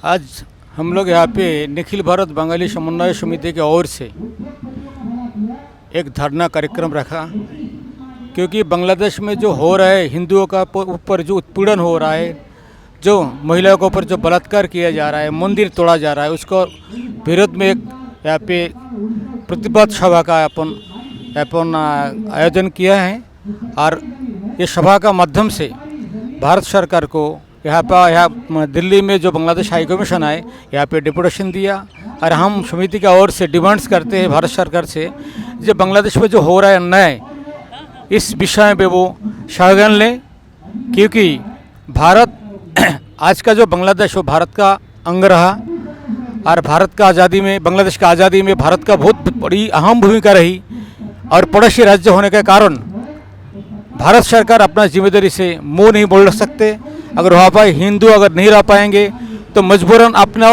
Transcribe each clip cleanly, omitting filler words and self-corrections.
आज हम लोग यहाँ पे निखिल भारत बंगाली समन्वय समिति की ओर से एक धरना कार्यक्रम रखा, क्योंकि बांग्लादेश में जो हो रहा है, हिंदुओं का ऊपर जो उत्पीड़न हो रहा है, जो महिलाओं के ऊपर जो बलात्कार किया जा रहा है, मंदिर तोड़ा जा रहा है, उसको विरोध में एक यहाँ पे प्रतिवाद सभा का अपन आयोजन किया है। और ये सभा का माध्यम से भारत सरकार को यहाँ दिल्ली में जो बांग्लादेश हाई कमीशन है, यहाँ पे डिपुटेशन दिया। और हम समिति की ओर से डिमांड्स करते हैं भारत सरकार से, जो बांग्लादेश में जो हो रहा है अन्याय, इस विषय में वो संज्ञान लें, क्योंकि भारत आज का जो बांग्लादेश वो भारत का अंग रहा और भारत का आज़ादी में, बांग्लादेश का आज़ादी में भारत का बहुत बड़ी अहम भूमिका रही। और पड़ोसी राज्य होने के कारण भारत सरकार अपना जिम्मेदारी से मुँह नहीं बोल सकते। अगर वहाँ पर हिंदू अगर नहीं रह पाएंगे तो मजबूरन अपना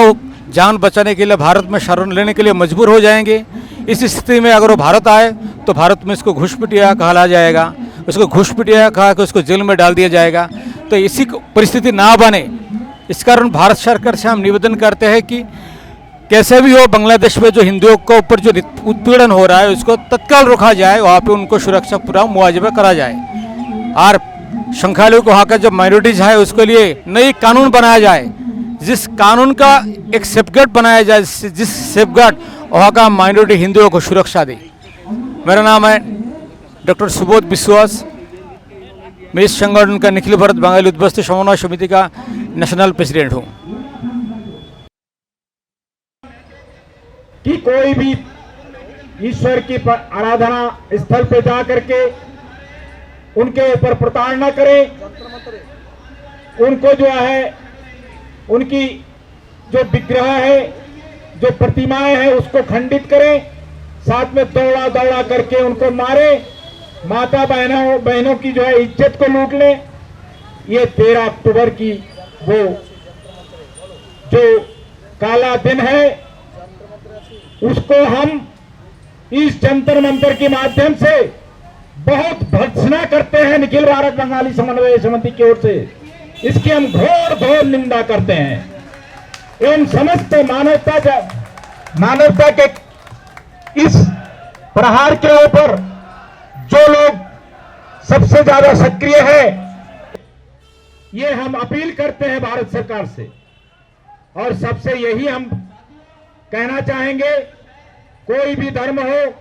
जान बचाने के लिए भारत में शरण लेने के लिए मजबूर हो जाएंगे। इस स्थिति में अगर वो भारत आए तो भारत में इसको घुसपैठिया कहला जाएगा, उसको घुसपैठिया कहा कि उसको जेल में डाल दिया जाएगा। तो इसी परिस्थिति ना बने, इस कारण भारत सरकार से हम निवेदन करते हैं कि कैसे भी हो बांग्लादेश में जो हिंदुओं के ऊपर जो उत्पीड़न हो रहा है उसको तत्काल रोका जाए, वहाँ पे उनको सुरक्षा पूरा मुआवजा करा जाए। और संख्यालघु वहाँ का जो माइनॉरिटीज है उसके लिए नई कानून बनाया जाए, जिस कानून का एक सेफगार्ड बनाया जाए, जिस सेफगार्ड वहाँ का माइनॉरिटी हिंदुओं को सुरक्षा दे। मेरा नाम है डॉक्टर सुबोध विश्वास, मैं इस संगठन का निखिल भारत बंगाली उद्बस्ती समन्वय समिति का नेशनल प्रेसिडेंट हूँ। कि कोई भी ईश्वर की आराधना स्थल पे जा करके उनके ऊपर प्रताड़ना करे, उनको जो है उनकी जो विग्रह है, जो प्रतिमाएं हैं उसको खंडित करें, साथ में दौड़ा दौड़ा करके उनको मारे, माता बहनों की जो है इज्जत को लूट ले। ये 13 अक्टूबर की वो जो काला दिन है उसको हम इस जंतर मंतर के माध्यम से बहुत भर्त्सना करते हैं निखिल भारत बंगाली समन्वय समिति की ओर से। इसकी हम घोर घोर निंदा करते हैं। एवं समस्त मानवता के इस प्रहार के ऊपर जो लोग सबसे ज्यादा सक्रिय है, ये हम अपील करते हैं भारत सरकार से, और सबसे यही हम कहना चाहेंगे, कोई भी धर्म हो,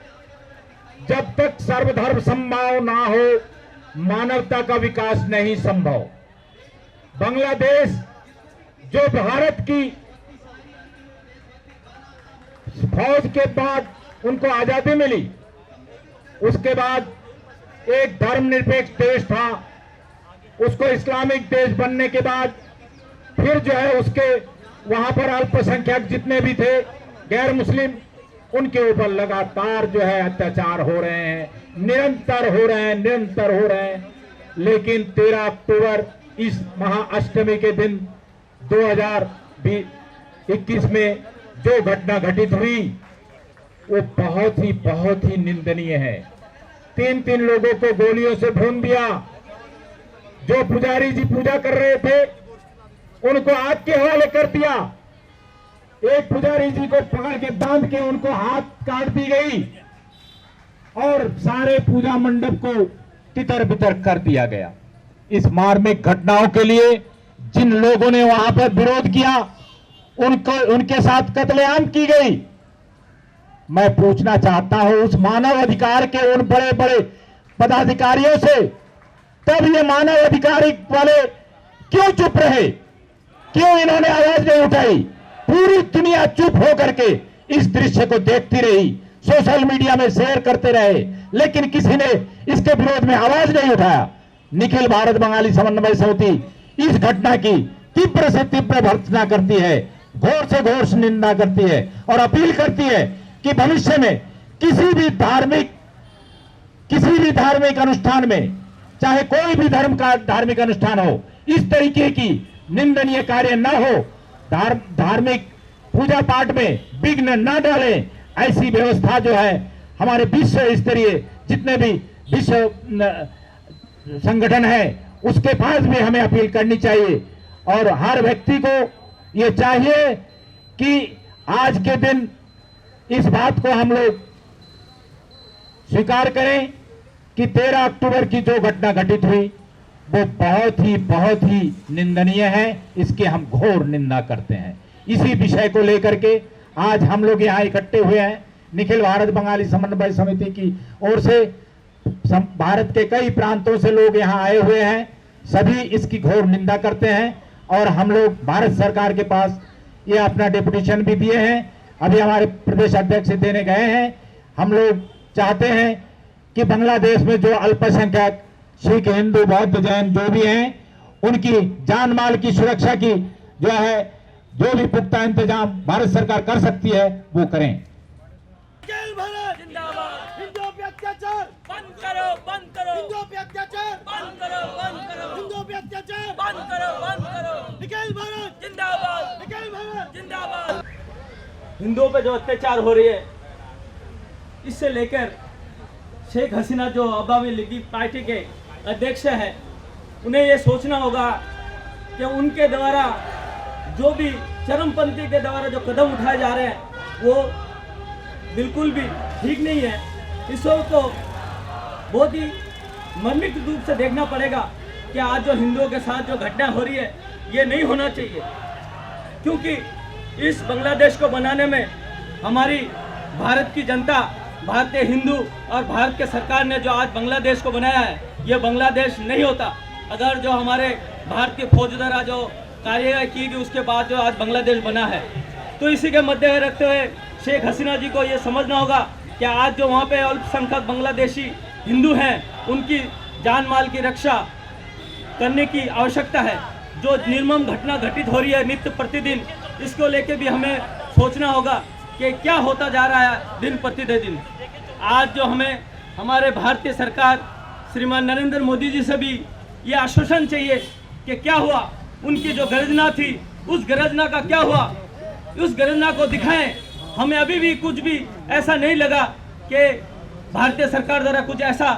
जब तक सर्वधर्म समभाव ना हो, मानवता का विकास नहीं संभव। बांग्लादेश जो भारत की फौज के बाद उनको आजादी मिली, उसके बाद एक धर्मनिरपेक्ष देश था, उसको इस्लामिक देश बनने के बाद फिर जो है उसके वहां पर अल्पसंख्यक जितने भी थे गैर मुस्लिम, उनके ऊपर लगातार जो है अत्याचार हो रहे हैं, निरंतर हो रहे हैं। लेकिन 13 अक्टूबर इस महाअष्टमी के दिन 2021 में जो घटना घटित हुई वो बहुत ही निंदनीय है। 3 लोगों को गोलियों से भून दिया। जो पुजारी जी पूजा कर रहे थे उनको आग के हवाले कर दिया। एक पुजारी जी को पकड़ के बांध के उनको हाथ काट दी गई और सारे पूजा मंडप को तितर बितर कर दिया गया। इस मार्मिक घटनाओं के लिए जिन लोगों ने वहां पर विरोध किया उनके साथ कत्लेआम की गई। मैं पूछना चाहता हूं उस मानव अधिकार के उन बड़े बड़े पदाधिकारियों से, तब ये मानव अधिकार वाले क्यों चुप रहे, क्यों इन्होंने आवाज नहीं उठाई? पूरी दुनिया चुप होकर के इस दृश्य को देखती रही, सोशल मीडिया में शेयर करते रहे, लेकिन किसी ने इसके विरोध में आवाज नहीं उठाया। निखिल भारत बंगाली समन्वय समिति इस घटना की तीव्र से तीव्र भर्त्सना करती है, घोर से घोर निंदा करती है और अपील करती है कि भविष्य में किसी भी धार्मिक अनुष्ठान में, चाहे कोई भी धर्म का धार्मिक अनुष्ठान हो, इस तरीके की निंदनीय कार्य न हो, धार्मिक पूजा पाठ में विघ्न न डालें। ऐसी व्यवस्था जो है हमारे विश्व स्तरीय जितने भी विश्व संगठन है उसके पास भी हमें अपील करनी चाहिए। और हर व्यक्ति को ये चाहिए कि आज के दिन इस बात को हम लोग स्वीकार करें कि 13 अक्टूबर की जो घटना घटित हुई वो बहुत ही निंदनीय है। इसके हम घोर निंदा करते हैं। इसी विषय को लेकर के आज हम लोग यहाँ इकट्ठे हुए हैं। निखिल भारत बंगाली समन्वय समिति की ओर से भारत के कई प्रांतों से लोग यहाँ आए हुए हैं। सभी इसकी घोर निंदा करते हैं और हम लोग भारत सरकार के पास ये अपना डेपुटेशन भी दिए हैं। अभी हमारे प्रदेश अध्यक्ष देने गए हैं। हम लोग चाहते हैं कि बांग्लादेश में जो अल्पसंख्यक सिख, हिंदू, बौद्ध, जैन जो भी हैं, उनकी जान माल की सुरक्षा की जो है जो भी पुख्ता इंतजाम भारत सरकार कर सकती है वो करें। हिंदुओं पे अत्याचार बंद करो, बंद करो। हिंदुओं पे अत्याचार बंद करो, बंद करो। हिंदुओं पे अत्याचार बंद करो, बंद करो। निखिल भारत जिंदाबाद, निखिल भारत जिंदाबाद। हिंदुओं पे जो अत्याचार हो रही है, इससे लेकर शेख हसीना जो अवामी लीग पार्टी के अध्यक्ष हैं, उन्हें ये सोचना होगा कि उनके द्वारा जो भी चरमपंथी के द्वारा जो कदम उठाए जा रहे हैं वो बिल्कुल भी ठीक नहीं है। इसको तो बहुत ही मर्मिक रूप से देखना पड़ेगा कि आज जो हिंदुओं के साथ जो घटना हो रही है ये नहीं होना चाहिए, क्योंकि इस बांग्लादेश को बनाने में हमारी भारत की जनता, भारतीय हिंदू और भारत के सरकार ने जो आज बांग्लादेश को बनाया है, ये बांग्लादेश नहीं होता अगर जो हमारे भारतीय फौज द्वारा जो कार्यवाही की गई उसके बाद जो आज बांग्लादेश बना है। तो इसी के मद्देनजर रखते हुए शेख हसीना जी को ये समझना होगा कि आज जो वहाँ पे अल्पसंख्यक बांग्लादेशी हिंदू हैं, उनकी जान माल की रक्षा करने की आवश्यकता है। जो निर्मम घटना घटित हो रही है नित्य प्रतिदिन, इसको लेके भी हमें सोचना होगा कि क्या होता जा रहा है दिन प्रतिदिन। आज जो हमें हमारे भारतीय सरकार श्रीमान नरेंद्र मोदी जी से भी ये आश्वासन चाहिए कि क्या हुआ, उनकी जो गर्जना थी उस गर्जना का क्या हुआ, उस गर्जना को दिखाएं। हमें अभी भी कुछ भी ऐसा नहीं लगा कि भारतीय सरकार द्वारा कुछ ऐसा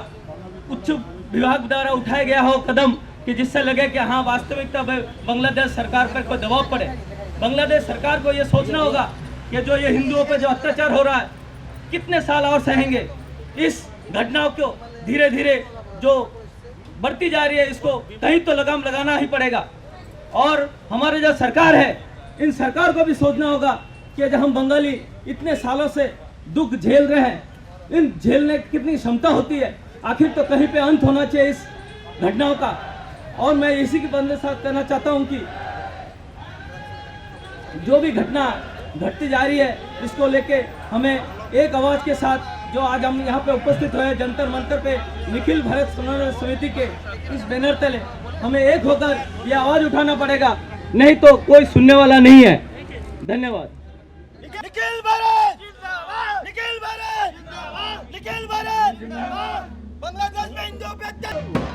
उच्च विभाग द्वारा उठाया गया हो कदम कि जिससे लगे कि हाँ वास्तविकता में बांग्लादेश सरकार पर कोई दबाव पड़े। बांग्लादेश सरकार को ये सोचना होगा कि जो ये हिंदुओं पर जो अत्याचार हो रहा है कितने साल और सहेंगे। इस घटनाओं को धीरे धीरे जो बढ़ती जा रही है इसको कहीं तो लगाम लगाना ही पड़ेगा। और हमारे जो सरकार है इन सरकार को भी सोचना होगा कि जब हम बंगाली इतने सालों से दुख झेल रहे हैं, इन झेलने की कितनी क्षमता होती है, आखिर तो कहीं पे अंत होना चाहिए इस घटनाओं का। और मैं इसी के बंदे साथ कहना चाहता हूं कि जो भी घटना घटती जा रही है इसको लेके हमें एक आवाज के साथ जो आज हम यहाँ पे उपस्थित हुए जंतर मंतर पे निखिल भारत समन्वय समिति के इस बैनर तले हमें एक होकर ये आवाज उठाना पड़ेगा, नहीं तो कोई सुनने वाला नहीं है। धन्यवाद। निखिल भारत जिंदाबाद, निखिल भारत जिंदाबाद, निखिल भारत जिंदाबाद। बांग्लादेश में हिंदुओं पे अत्याचार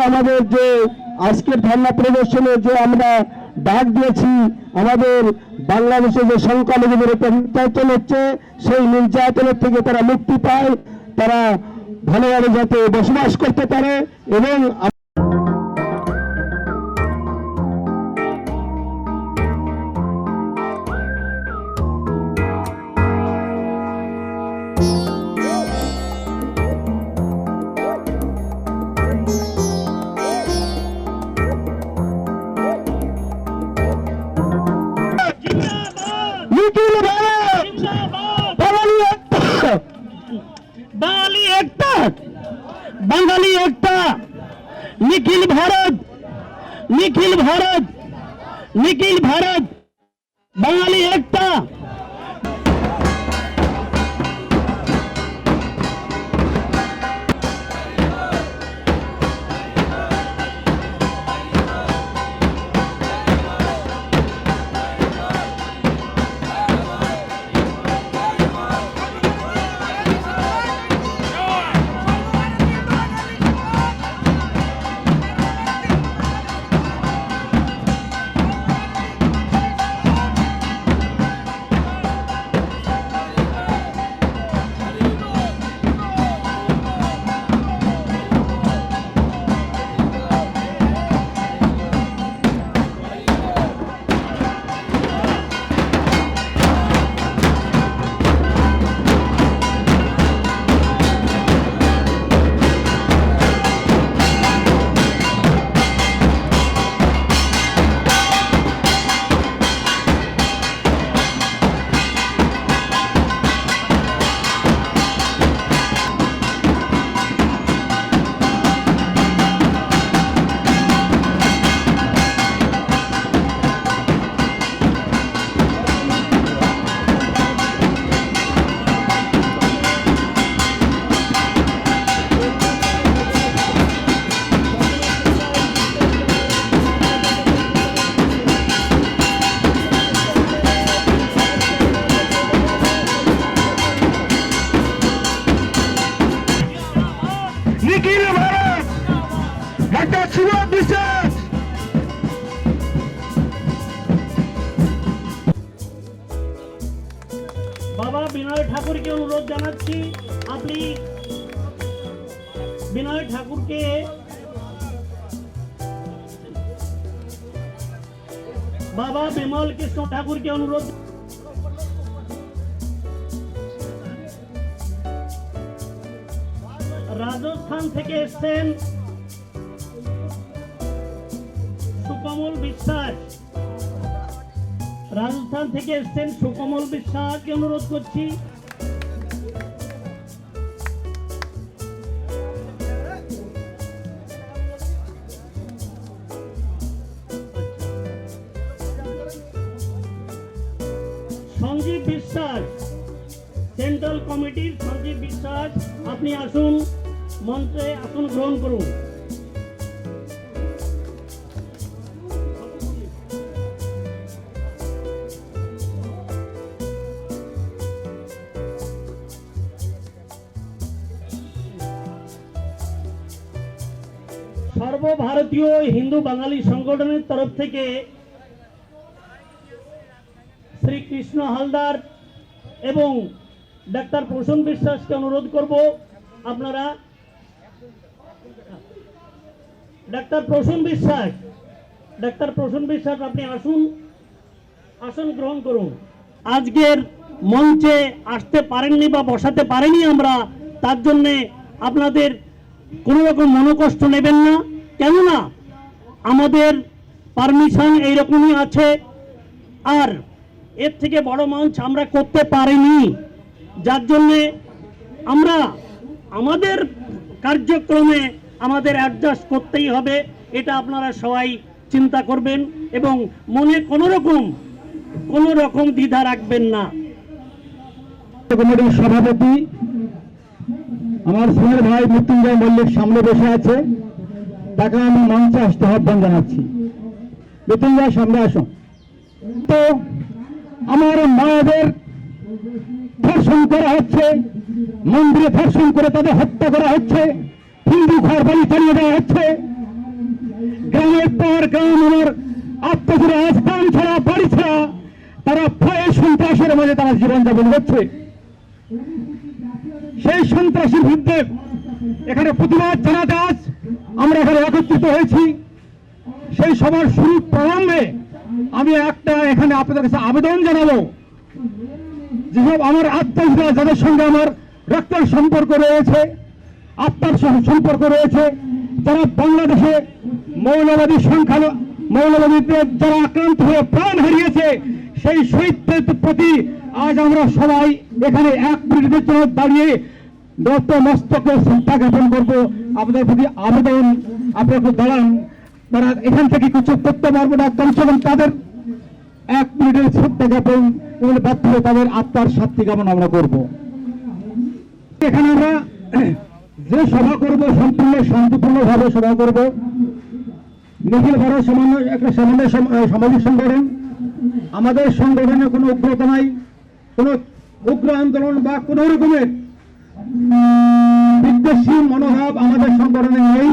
আমাদের যে আজকের ধর্ণা প্রদর্শনে যে আমরা ডাক দিয়েছি, আমাদের বাংলাদেশে যে সংখ্যালঘুদের উপর নির্যাতন হচ্ছে সেই নির্যাতনের থেকে তারা মুক্তি পায়, তারা ভালোভাবে যাতে বসবাস করতে পারে এবং বাঙালি একটা, নিখিল ভারত, নিখিল ভারত, নিখিল ভারত, বাঙালি একটা। বাবা বিনয় ঠাকুরকে অনুরোধ জানাচ্ছি আপনি বিনয় ঠাকুরকে বাবা বিমল কৃষ্ণ ঠাকুরকে অনুরোধ রাজস্থান থেকে এসেছেন সুকমল বিশ্বাস, রাজস্থান থেকে এসেছেন সুকমল বিশ্বাসকে অনুরোধ করছি। সঞ্জীব বিশ্বাস, সেন্ট্রাল কমিটির সঞ্জীব বিশ্বাস, আপনি আসুন, মঞ্চে আসন গ্রহণ করুন। সর্বভারতীয় হিন্দু বাঙালি সংগঠনের তরফ থেকে শ্রী কৃষ্ণ হালদার এবং ডাক্তার প্রসূন বিশ্বাসকে অনুরোধ করব, আপনারা ডাক্তার প্রসূন বিশ্বাস আপনি আসুন, আসন গ্রহণ করুন। আজকের মঞ্চে আসতে পারেননি বা বসাতে পারেনি আমরা, তার জন্যে আপনাদের কোনো রকম মনোকষ্ট নেবেন না, কেননা আমাদের পারমিশন এইরকমই আছে, আর এর থেকে বড় মঞ্চ আমরা করতে পারিনি, যার জন্যে আমরা আমাদের কার্যক্রমে আমাদের অ্যাডজাস্ট করতেই হবে, এটা আপনারা সবাই চিন্তা করবেন এবং মনে কোনো রকম দ্বিধা রাখবেন না। কমিটির সভাপতি আমার সিনিয়র ভাই মৃত্যুঞ্জয় মল্লিক সামনে বসে আছে, তাকে আমি মঞ্চে আসতে আহ্বান জানাচ্ছি। মৃত্যুঞ্জয় সামনে আসুন। তো আমার মায়েদের ধর্ষণ করা হচ্ছে, মন্দিরে ধর্ষণ করে তাদের হত্যা করা হচ্ছে, হিন্দু ঘর বাড়ি চালিয়ে দেওয়া হচ্ছে, গ্রামের পর গ্রাম আমার আত্মজুড়ে স্থান ছাড়া বাড়ি ছাড়া তারা ভয়ে সন্ত্রাসের মাঝে তারা জীবনযাপন করছে। সেই সন্ত্রাসীর বিরুদ্ধে এখানে প্রতিবাদ জানাতে আজ আমরা এখানে একত্রিত হয়েছি। সেই সবার শুরু প্রারম্ভে আমি একটা এখানে আপনাদের কাছে আবেদন জানাবো, যেসব আমার আত্মীয়রা যাদের সঙ্গে আমার রক্তের সম্পর্ক রয়েছে, আত্মার সম্পর্ক রয়েছে, যারা বাংলাদেশে মৌলবাদীদের যারা আক্রান্ত হয়ে প্রাণ হারিয়েছে, সেই শহীদদের প্রতি আজ আমরা সবাই এখানে এক মিনিটের জন্য দাঁড়িয়ে মস্তকে শ্রদ্ধা জ্ঞাপন করবো। আপনাদের প্রতি আবেদন, আপনারা দাঁড়ান, তারা এখান থেকে কিছু করতে পারবো না, কমসে কম তাদের এক মিনিটের শ্রদ্ধা জ্ঞাপন বাধ্য হয়ে তাদের আত্মার শান্তি কামনা আমরা করবো। এখানে আমরা যে সভা করবো সম্পূর্ণ শান্তিপূর্ণভাবে সভা করব। নিখিল ভারত একটা সামাজিক সংগঠন, আমাদের সংগঠনে কোনো উগ্রতা নাই, কোনো উগ্র আন্দোলন বা কোনো রকমের বিদ্বেষী মনোভাব আমাদের সংগঠনে নেই।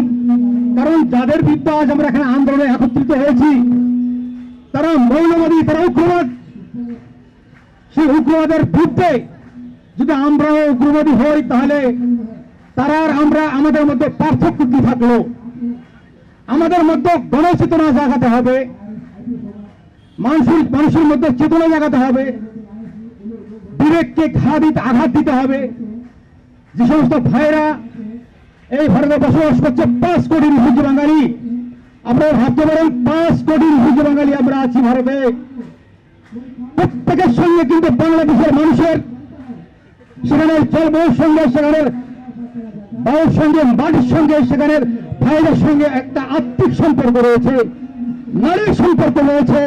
কারণ যাদের বিরুদ্ধে আজ আমরা এখানে আন্দোলনে একত্রিত হয়েছি তারা মৌলবাদী, তারা উগ্রবাদ। সেই উগ্রবাদের বিরুদ্ধে যদি আমরা উগ্রবাদী হই তাহলে তারা আর আমরা আমাদের মধ্যে পার্থক্য কি থাকলো? আমাদের মধ্যে গণচেতনা জাগাতে হবে, মানুষের মধ্যে চেতনা জাগাতে হবে, বিবেককে আঘাত দিতে হবে। যে সমস্ত ভাইরা এই ভারতে বসবাস করছে 5 কোটি রিফিউজি বাঙালি, আপনারা ভাবতে পারেন 5 কোটি রিফিউজি বাঙালি আমরা আছি ভারতে। প্রত্যেকের সঙ্গে কিন্তু বাংলাদেশের মানুষের সেখানে জলবায়ুর সঙ্গে, সেখানে বায়ুর সঙ্গে, মাটির সঙ্গে, সেখানের ভাইদের সঙ্গে একটা আত্মিক সম্পর্ক রয়েছে, নারীর সম্পর্ক রয়েছে।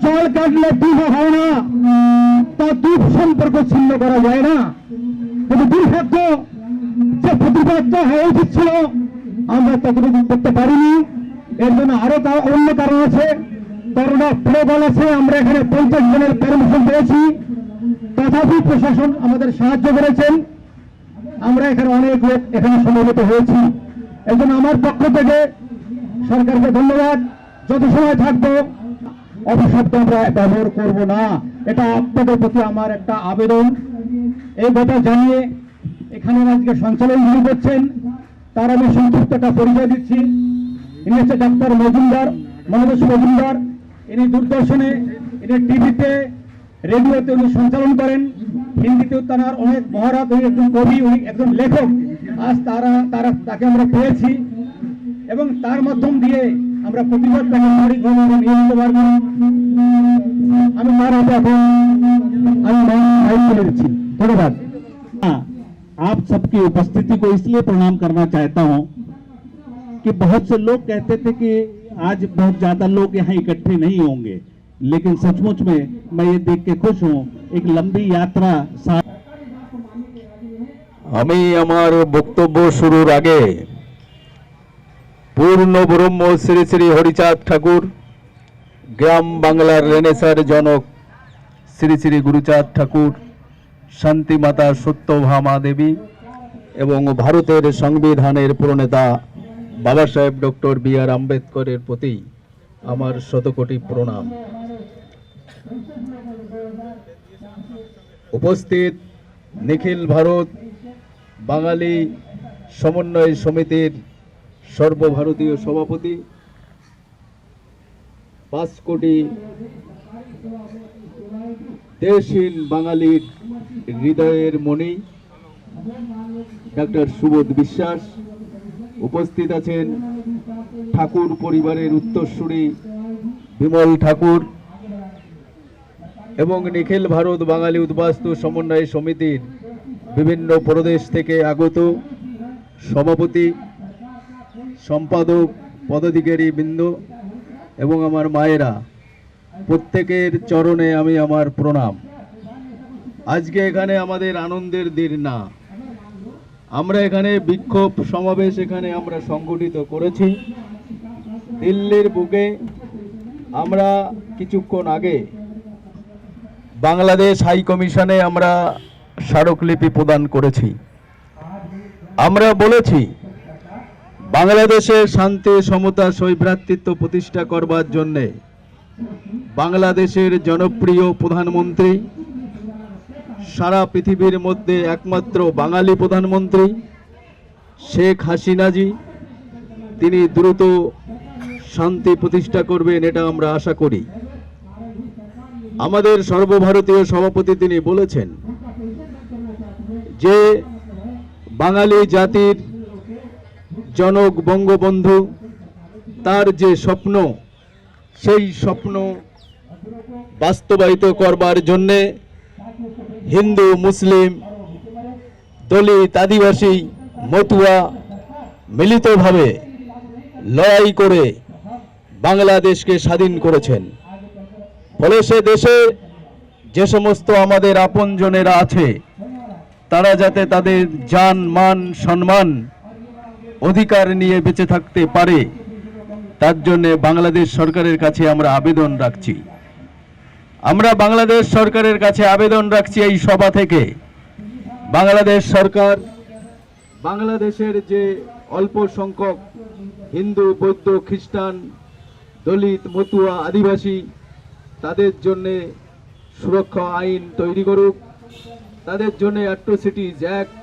জল কাটলে দুর্ভোগ হয় না, তা সম্পর্ক ছিন্ন করা যায় না। কিন্তু দুর্ভাগ্য যে প্রতিবাদটা হওয়া উচিত ছিল আমরা ততটুকু করতে পারিনি। এর জন্য আরো অন্য কারণ আছে, করোনা প্রবল আছে। আমরা এখানে 50 জনের পারমিশন পেয়েছি, তথাপি প্রশাসন আমাদের সাহায্য করেছেন। আমরা এখানে অনেক লোক এখানে সমবেত হয়েছি। এই জন্য আমার পক্ষ থেকে সরকারকে ধন্যবাদ। যত সময় থাকবো অপশব্দ আমরা ব্যবহার করব না, এটা আপনাদের প্রতি আমার একটা আবেদন। এই কথা জানিয়ে এখানে আজকে সঞ্চালন যিনি করছেন তার আমি সংক্ষিপ্ত একটা পরিচয় দিচ্ছি। ইনি হচ্ছে ডাক্তার মজুমদার, মনোজ মজুমদার। ইনি দূরদর্শনে, ইনি টিভিতে, রেডিওতে উনি সঞ্চালন করেন। হিন্দিতেও তার অনেক মহারত, উনি একজন কবি, উনি একজন লেখক। আজ তাকে আমরা পেয়েছি এবং তার মাধ্যম দিয়ে আমরা প্রতিবাদ তাকে সঠিকভাবে নিয়ে নিতে পারবো। আমি তার হাতে এখন আমি মাইক তুলে দিচ্ছি। ধন্যবাদ। आप सबकी उपस्थिति को इसलिए प्रणाम करना चाहता हूं कि बहुत से लोग कहते थे कि आज बहुत ज्यादा लोग यहाँ इकट्ठे नहीं होंगे, लेकिन सचमुच में मैं ये देख के खुश हूं। एक लंबी यात्रा আমি আমার বক্তব্য শুরুর আগে পূর্ণ ব্রহ্ম শ্রী শ্রী হরিচাঁদ ঠাকুর, গ্রাম বাংলার রেনেসার জনক শ্রী শ্রী গুরুচাঁদ ঠাকুর, শান্তি মাতা সত্যভামা দেবী এবং ভারতের সংবিধানের প্রণেতা বাবা সাহেব ডক্টর বি.আর. আম্বেদকরের প্রতি আমার শতকোটি প্রণাম। উপস্থিত নিখিল ভারত বাঙালি সমন্বয় সমিতির সর্বভারতীয় সভাপতি, 5 কোটি দেশহীন বাঙালির হৃদয়ের মণি ডক্টর সুবোধ বিশ্বাস, উপস্থিত আছেন ঠাকুর পরিবারের উত্তরসূরি বিমল ঠাকুর এবং নিখিল ভারত বাঙালি উদ্বাস্তু সমন্বয় সমিতির বিভিন্ন প্রদেশ থেকে আগত সভাপতি, সম্পাদক, পদাধিকারী বৃন্দ এবং আমার মায়েরা, প্রত্যেকের চরণে আমি আমার প্রণাম। আজকে এখানে আমাদের আনন্দের দিন না, আমরা এখানে বিক্ষোভ সমাবেশ এখানে আমরা সংগঠিত করেছি। দিল্লির বুকে আমরা কিছুক্ষণ আগে বাংলাদেশ হাই কমিশনে আমরা স্মারকলিপি প্রদান করেছি। আমরা বলেছি বাংলাদেশে শান্তি, সমতা, সৌভ্রাতৃত্ব প্রতিষ্ঠা করবার জন্যে বাংলাদেশের জনপ্রিয় প্রধানমন্ত্রী, সারা পৃথিবীর মধ্যে একমাত্র বাঙালি প্রধানমন্ত্রী শেখ হাসিনাজি, তিনি দ্রুত শান্তি প্রতিষ্ঠা করবেন, এটা আমরা আশা করি। আমাদের সর্বভারতীয় সভাপতি তিনি বলেছেন যে বাঙালি জাতির জনক বঙ্গবন্ধু, তার যে স্বপ্ন, সেই স্বপ্ন বাস্তবায়িত করবার জন্যে হিন্দু, মুসলিম, দলিত, আদিবাসী, মতুয়া মিলিতভাবে লড়াই করে বাংলাদেশকে স্বাধীন করেছেন। ফলে সে দেশে যে সমস্ত আমাদের আপনজনেরা আছে তারা যাতে তাদের জান, মান, সম্মান, অধিকার নিয়ে বেঁচে থাকতে পারে, তার জন্য বাংলাদেশ সরকারের কাছে আমরা আবেদন রাখছি। আমরা বাংলাদেশ সরকারের কাছে আবেদন রাখছি এই সভা থেকে, বাংলাদেশ সরকার বাংলাদেশের যে অল্প সংখ্যক হিন্দু, বৌদ্ধ, খ্রিস্টান, দলিত, মতুয়া, আদিবাসী, তাদের জন্য সুরক্ষা আইন তৈরি করুক, তাদের জন্য অ্যাট্রোসিটিজ অ্যাক্ট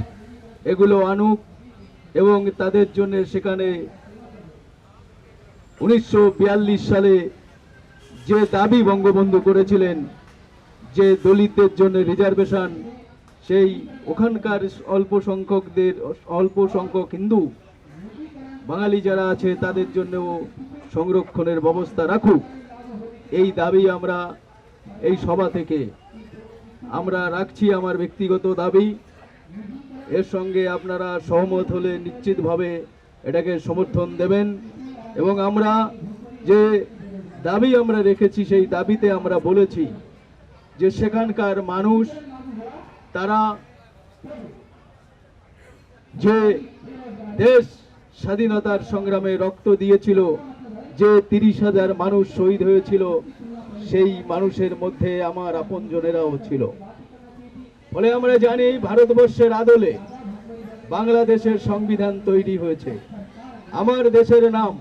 এগুলো আনুক এবং তাদের জন্য সেখানে 1942 সালে যে দাবি বঙ্গবন্ধু করেছিলেন যে দলিতদের জন্য রিজার্ভেশন, সেই ওখানকার অল্প সংখ্যক হিন্দু বাঙালি যারা আছে তাদের জন্যও সংরক্ষণের ব্যবস্থা রাখুক, এই দাবি আমরা এই সভা থেকে আমরা রাখছি, আমার ব্যক্তিগত দাবি। এর সঙ্গে আপনারা সহমত হলে নিশ্চিতভাবে এটাকে সমর্থন দেবেন এবং আমরা যে দাবি আমরা রেখেছি সেই দাবিতে আমরা বলেছি যে সেখানকার মানুষ তারা যে দেশ স্বাধীনতার সংগ্রামে রক্ত দিয়েছিল, যে 30,000 মানুষ শহীদ হয়েছিল, সেই মানুষের মধ্যে আমার আপনজনেরাও ছিল। ফলে আমরা জানি ভারতবর্ষের আদলে বাংলাদেশের সংবিধান তৈরি হয়েছে। আমার দেশের নাম,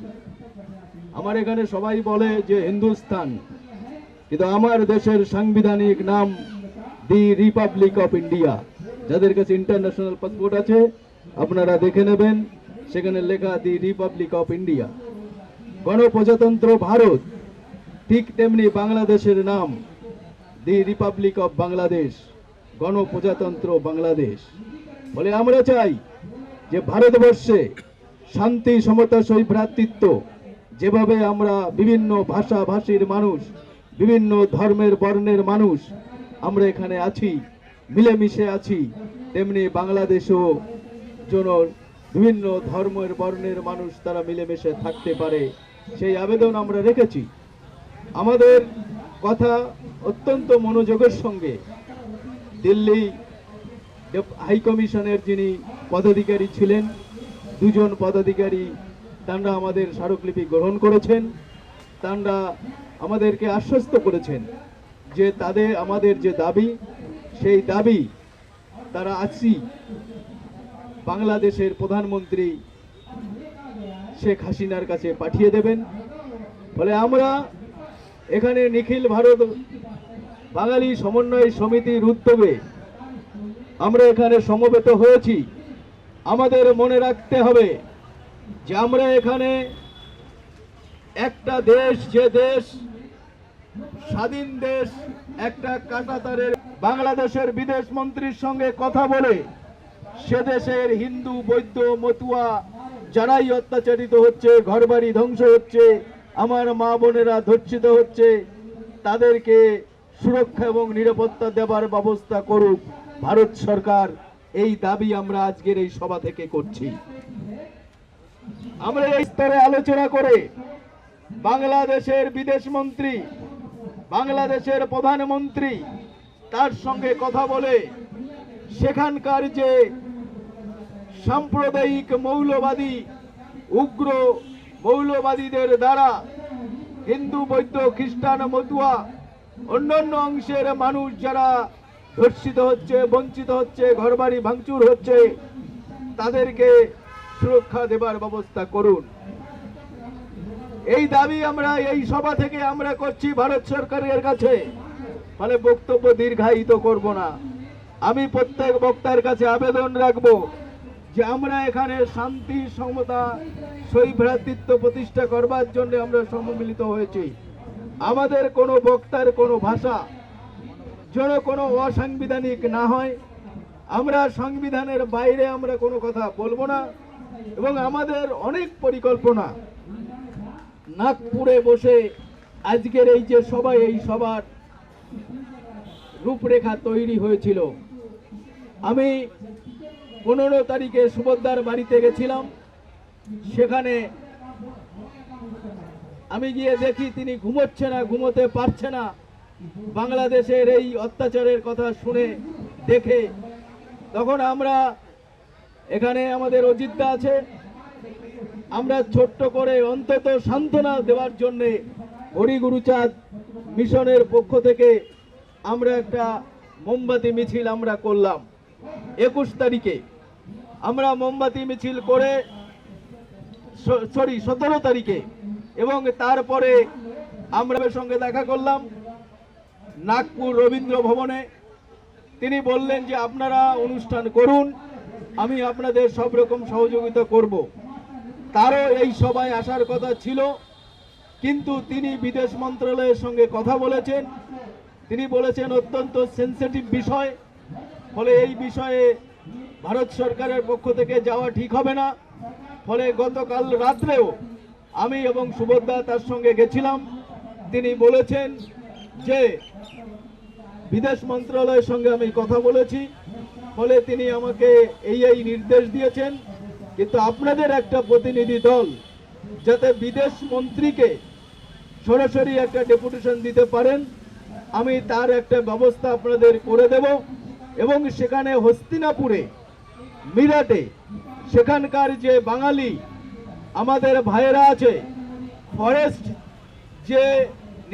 আমার এখানে সবাই বলে যে হিন্দুস্তান, কিন্তু আমার দেশের সাংবিধানিক নাম দি রিপাবলিক অফ ইন্ডিয়া। যাদের কাছে ইন্টারন্যাশনাল পাসপোর্ট আছে আপনারা দেখে নেবেন, সেখানে লেখা দি রিপাবলিক অফ ইন্ডিয়া, গণপ্রজাতন্ত্র ভারত। ঠিক তেমনি বাংলাদেশের নাম দি রিপাবলিক অফ বাংলাদেশ, গণপ্রজাতন্ত্র বাংলাদেশ। বলে আমরা চাই যে ভারতবর্ষে শান্তি, সমতা, সৌভ্রাতৃত্ব, যেভাবে আমরা বিভিন্ন ভাষা ভাষীর মানুষ, বিভিন্ন ধর্মের বর্ণের মানুষ আমরা এখানে আছি, মিলেমিশে আছি, তেমনি বাংলাদেশেও যেন বিভিন্ন ধর্মের বর্ণের মানুষ তারা মিলেমিশে থাকতে পারে, সেই আবেদন আমরা রেখেছি। আমাদের কথা অত্যন্ত মনোযোগের সঙ্গে দিল্লি হাই কমিশনের যিনি পদাধিকারী ছিলেন, দুজন পদাধিকারী তাঁরা আমাদের স্মারকলিপি গ্রহণ করেছেন। তাঁরা আমাদেরকে আশ্বস্ত করেছেন যে আমাদের যে দাবি, সেই দাবি তারা আজই বাংলাদেশের প্রধানমন্ত্রী শেখ হাসিনার কাছে পাঠিয়ে দেবেন। ফলে আমরা এখানে নিখিল ভারত বাঙালি সমন্বয় সমিতির উদ্যোগে আমরা এখানে সমবেত হয়েছি। আমাদের মনে রাখতে হবে যে আমরা এখানে একটা দেশ, যে দেশ স্বাধীন দেশ, একটা কাঁটাতারের বাংলাদেশের বিদেশ মন্ত্রীর সঙ্গে কথা বলে সে দেশের হিন্দু, বৌদ্ধ, মতুয়া যারাই অত্যাচারিত হচ্ছে, ঘরবাড়ি ধ্বংস হচ্ছে, আমার মা বোনেরা ধর্ষিত হচ্ছে, তাদেরকে সুরক্ষা এবং নিরাপত্তা দেবার ব্যবস্থা করুক ভারত সরকার। এই দাবি আমরা আজকের এই সভা থেকে করছি। আমরা এই স্তরে আলোচনা করে বাংলাদেশের বিদেশ মন্ত্রী, বাংলাদেশের প্রধানমন্ত্রী তার সঙ্গে কথা বলে সেখানকার যে সাম্প্রদায়িক মৌলবাদী, উগ্র মৌলবাদীদের দ্বারা হিন্দু, বৌদ্ধ, খ্রিস্টান, মতুয়া অন্যান্য অংশের মানুষ যারা ধর্ষিত হচ্ছে, বঞ্চিত হচ্ছে, ঘরবাড়ি ভাঙচুর হচ্ছে, তাদেরকে সুরক্ষা দেবার ব্যবস্থা করুন। এই দাবি আমরা এই সভা থেকে আমরা করছি ভারত সরকারের কাছে। ফলে বক্তব্য দীর্ঘায়িত করব না। আমি প্রত্যেক বক্তার কাছে আবেদন রাখব যে আমরা এখানে শান্তি, সমতা, সৌভ্রাতৃত্ব প্রতিষ্ঠা করবার জন্য আমরা সম্মিলিত হয়েছি। আমাদের কোনো বক্তার কোনো ভাষা যেন কোনো অসাংবিধানিক না হয়। আমরা সংবিধানের বাইরে আমরা কোনো কথা বলবো না। এবং আমাদের অনেক পরিকল্পনা, নাগপুরে বসে আজকের এই যে সবাই, এই সবার রূপরেখা তৈরি হয়েছিল। আমি 15 তারিখে সুভদ্রার বাড়িতে গেছিলাম। সেখানে আমি গিয়ে দেখি তিনি ঘুমোচ্ছে না, ঘুমোতে পারছে না। বাংলাদেশের এই অত্যাচারের কথা শুনে দেখে তখন আমরা এখানে আমাদের অজিতদা আছে, আমরা ছোট্ট করে অন্তত সান্ত্বনা দেওয়ার জন্য হরিগুরুচাঁদ মিশনের পক্ষ থেকে আমরা একটা মোমবাতি মিছিল আমরা করলাম। 21 তারিখে আমরা মোমবাতি মিছিল করে 17 তারিখে, এবং তারপরে আমরা সঙ্গে দেখা করলাম নাগপুর রবীন্দ্র ভবনে। তিনি বললেন যে আপনারা অনুষ্ঠান করুন, আমি আপনাদের সব রকম সহযোগিতা করব। তারও এই সভায় আসার কথা ছিল, কিন্তু তিনি বিদেশ মন্ত্রণালয়ের সঙ্গে কথা বলেছেন। তিনি বলেছেন অত্যন্ত সেনসিটিভ বিষয়, ফলে এই বিষয়ে ভারত সরকারের পক্ষ থেকে যাওয়া ঠিক হবে না। ফলে গতকাল রাত্রেও আমি এবং সুভদ্রা তার সঙ্গে গেছিলাম। তিনি বলেছেন যে বিদেশ মন্ত্রণালয়ের সঙ্গে আমি কথা বলেছি, ফলে তিনি আমাকে এই নির্দেশ দিয়েছেন, কিন্তু আপনাদের একটা প্রতিনিধি দল যাতে বিদেশ মন্ত্রীকে সরাসরি একটা ডেপুটেশন দিতে পারেন, আমি তার একটা ব্যবস্থা আপনাদের করে দেব। এবং সেখানে হস্তিনাপুরে, মিরাটে সেখানকার যে বাঙালি আমাদের ভাইয়েরা আছে, ফরেস্ট যে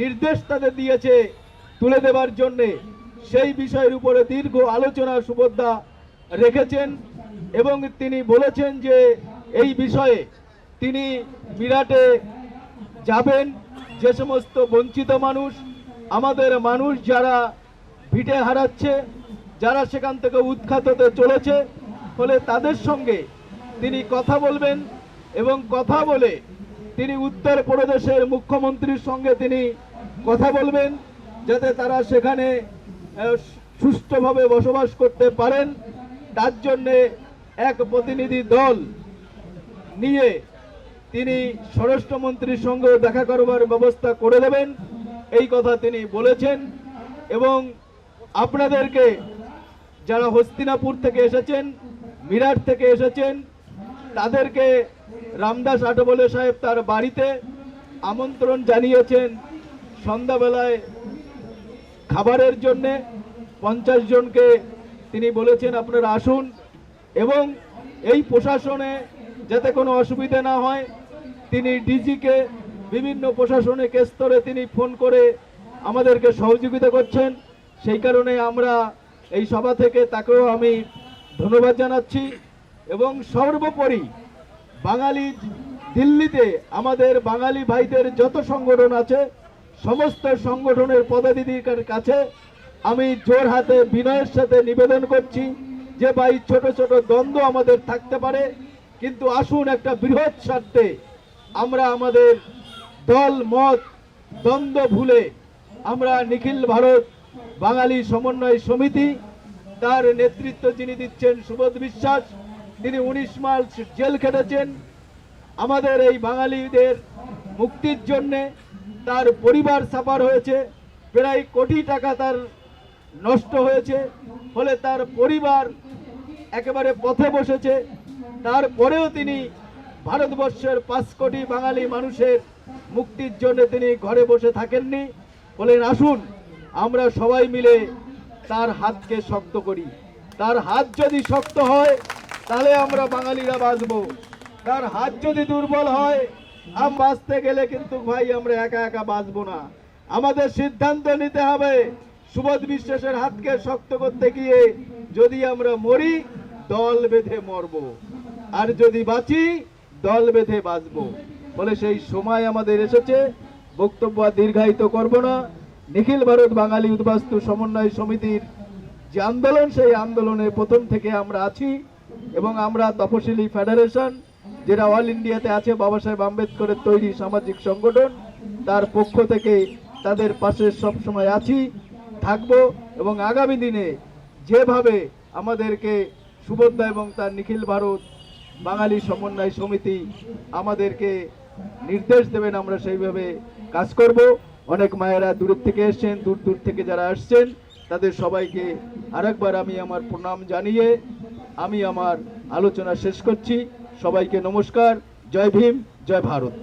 নির্দেশ তাদের দিয়েছে তুলে দেবার জন্যে, সেই বিষয়ের উপরে দীর্ঘ আলোচনা সুভদ্রা রেখেছেন। এবং তিনি বলেছেন যে এই বিষয়ে তিনি মিরাটে যাবেন। যে সমস্ত বঞ্চিত মানুষ, আমাদের মানুষ যারা ভিটে হারাচ্ছে, যারা সেখান থেকে উৎখাত হতে চলেছে, ফলে তাদের সঙ্গে তিনি কথা বলবেন এবং কথা বলে তিনি উত্তরপ্রদেশের মুখ্যমন্ত্রীর সঙ্গে তিনি কথা বলবেন, যাতে তারা সেখানে সুষ্ঠুভাবে বসবাস করতে পারেন। তার জন্যে এক প্রতিনিধি দল নিয়ে তিনি স্বরাষ্ট্রমন্ত্রীর সঙ্গে দেখা করবার ব্যবস্থা করে দেবেন, এই কথা তিনি বলেছেন। এবং আপনাদেরকে যারা হস্তিনাপুর থেকে এসেছেন, মিরাট থেকে এসেছেন, তাদেরকে রামদাস আঠবলে সাহেব তার বাড়িতে আমন্ত্রণ জানিয়েছেন সন্ধ্যাবেলায় খাবারের জন্যে। 50 জনকে তিনি বলেছেন আপনারা আসুন, এবং এই প্রশাসনে যাতে কোনো অসুবিধা না হয় তিনি ডিজিকে বিভিন্ন প্রশাসনিক স্তরে তিনি ফোন করে আমাদেরকে সহযোগিতা করছেন। সেই কারণে আমরা এই সভা থেকে তাকেও আমি ধন্যবাদ জানাচ্ছি। এবং সর্বোপরি বাঙালি দিল্লিতে আমাদের বাঙালি ভাইদের যত সংগঠন আছে, সমস্ত সংগঠনের পদাধিকারীর কাছে আমি জোর হাতে বিনয়ের সাথে নিবেদন করছি যে ভাই, ছোট ছোট দ্বন্দ্ব আমাদের থাকতে পারে, কিন্তু আসুন একটা বৃহৎ স্বার্থে আমরা আমাদের দল মত দ্বন্দ্ব ভুলে আমরা নিখিল ভারত বাঙালি সমন্বয় সমিতি, তার নেতৃত্ব যিনি দিচ্ছেন সুবোধ বিশ্বাস, তিনি 19 মাস জেল খেটেছেন আমাদের এই বাঙালিদের মুক্তির জন্যে। তার পরিবার সাফার হয়েছে, প্রায় কোটি টাকা তার নষ্ট হয়েছে, ফলে তার পরিবার একেবারে পথে বসেছে। তারপরেও তিনি ভারতবর্ষের 5 কোটি বাঙালি মানুষের মুক্তির জন্য তিনি ঘরে বসে থাকেননি। বলেন আসুন আমরা সবাই মিলে তার হাতকে শক্ত করি। তার হাত যদি শক্ত হয় তাহলে আমরা বাঙালিরা বাঁচব, তার হাত যদি দুর্বল হয় আমরা বাঁচতে গেলে কিন্তু ভাই আমরা একা একা বাঁচবো না। আমাদের সিদ্ধান্ত নিতে হবে সুবোধ বিশ্বাসের হাতকে শক্ত করতে গিয়ে যদি আমরা মরি দল বেঁধে মরব, আর যদি বাঁচি দল বেঁধে বাঁচবো। বলে সেই সময় আমাদের এসেছে, বক্তব্য দীর্ঘায়িত করব না। নিখিল ভারত বাঙালি উদ্বাস্তু সমন্বয় সমিতির যে আন্দোলন, সেই আন্দোলনে প্রথম থেকে আমরা আছি, এবং আমরা তপশিলি ফেডারেশন যেটা অল ইন্ডিয়াতে আছে, বাবা সাহেব আম্বেদকরের তৈরি সামাজিক সংগঠন, তার পক্ষ থেকে তাদের পাশে সবসময় আছি, থাকবো। এবং আগামী দিনে যেভাবে আমাদেরকে সুবোধদা এবং তার নিখিল ভারত বাঙালি সমন্বয় সমিতি আমাদেরকে নির্দেশ দেবেন, আমরা সেইভাবে কাজ করব। অনেক মায়েরা দূরের থেকে এসছেন, দূর দূর থেকে যারা আসছেন, তাদের সবাইকে আরেকবার আমি আমার প্রণাম জানিয়ে আমি আমার আলোচনা শেষ করছি। সবাইকে নমস্কার। জয় ভীম, জয় ভারত।